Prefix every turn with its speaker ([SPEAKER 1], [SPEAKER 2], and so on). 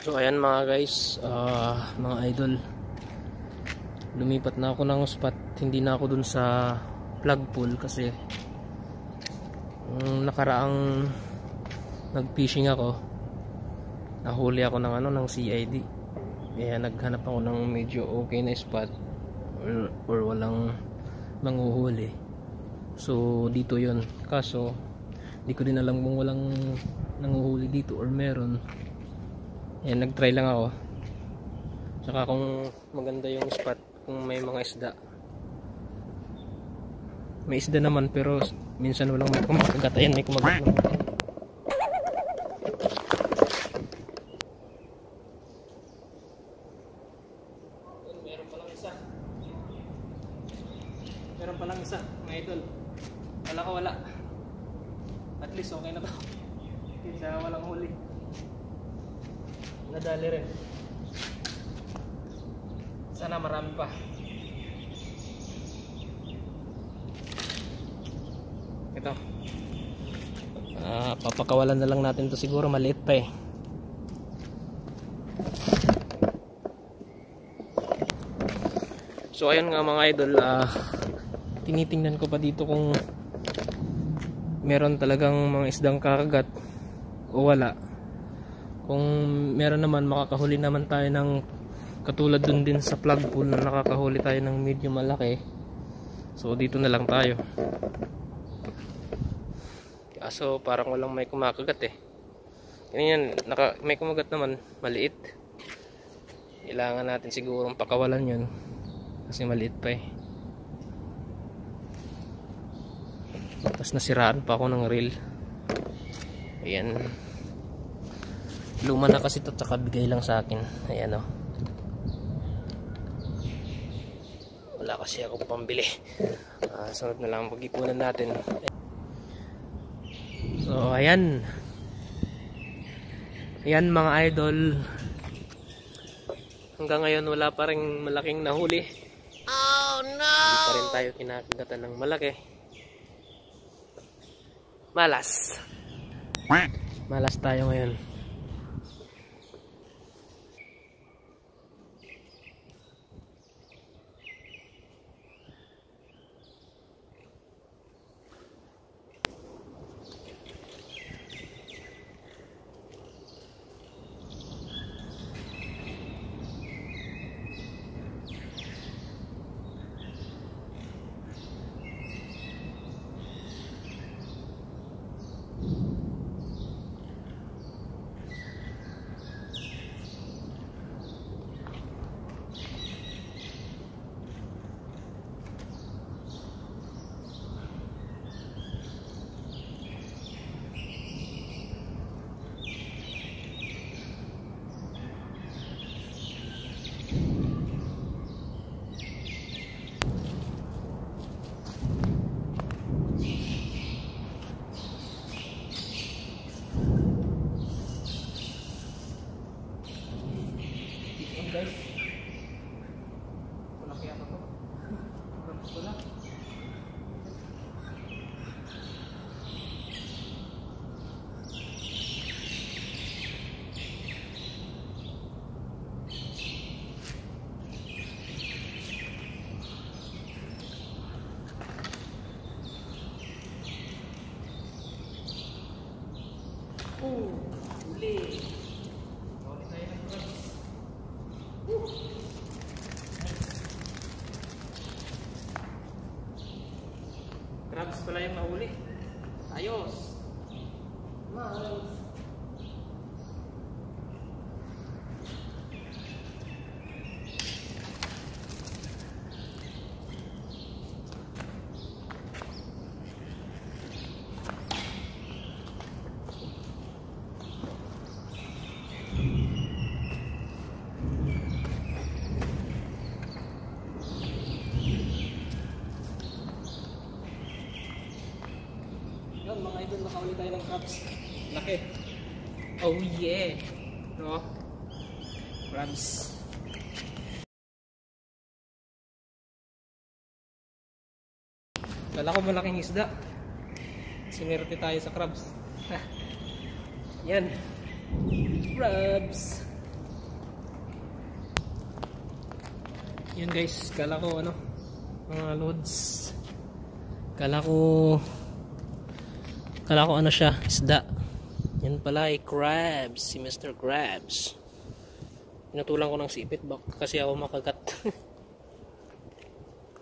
[SPEAKER 1] So ayan mga guys, mga idol, lumipat na ako ng spot. Hindi na ako dun sa plug pool kasi nakaraang nag-fishing ako, nahuli ako ng ng CID. Kaya naghanap ako ng medyo okay na spot or walang manguhuli. So dito yon. Kaso di ko din alam kung walang nanguhuli dito or meron. Ayan, nag-try lang ako. Tsaka kung maganda yung spot, kung may mga isda. May isda naman pero minsan walang may kumakagat. Ayan, may kumagat naman. Meron palang isa. Meron palang isa, mga idol. Wala ka wala. At least okay na to. Kaya walang huli. Nadali rin. Sana marami pa. Ito. Papakawalan na lang natin to, siguro maliit pa eh. So ayun nga mga idol, tinitingnan ko pa dito kung meron talagang mga isdang kakagat o wala. Kung meron naman, makakahuli naman tayo ng katulad dun din sa plug pool na nakakahuli tayo ng medyo malaki. So dito na lang tayo. Kaso parang walang may kumakagat eh. Ganyan, may kumagat naman, maliit. Kailangan natin sigurong pakawalan yun kasi maliit pa eh. Tapos nasiraan pa ako ng reel. Ayan, luma na kasi ito, tsaka bigay lang sa akin. Ayan o, wala kasi ako pambili. Sunod na lang pag-ipunan natin. So ayan, ayan mga idol, hanggang ngayon wala pa rin malaking nahuli. Oh no! Hindi pa rin tayo kinakagatan ng malaki. Malas tayo ngayon. Guys, wala kaya pa to. Wala. Huli. Crabs pala yung nahuli. Ayos. Nice. Yun mga idol, nakahuli tayo ng crabs. Laki. Oh yeah. No? Crabs. Kala ko malaking isda. Sinerte tayo sa crabs. Yan. Crabs. Yun guys, kala ko ano, mga loads. Kala ko ano siya, isda. Yan pala ay crabs, si Mr. Krabs. Pinutulan ko ng sipit bak kasi ako makagat.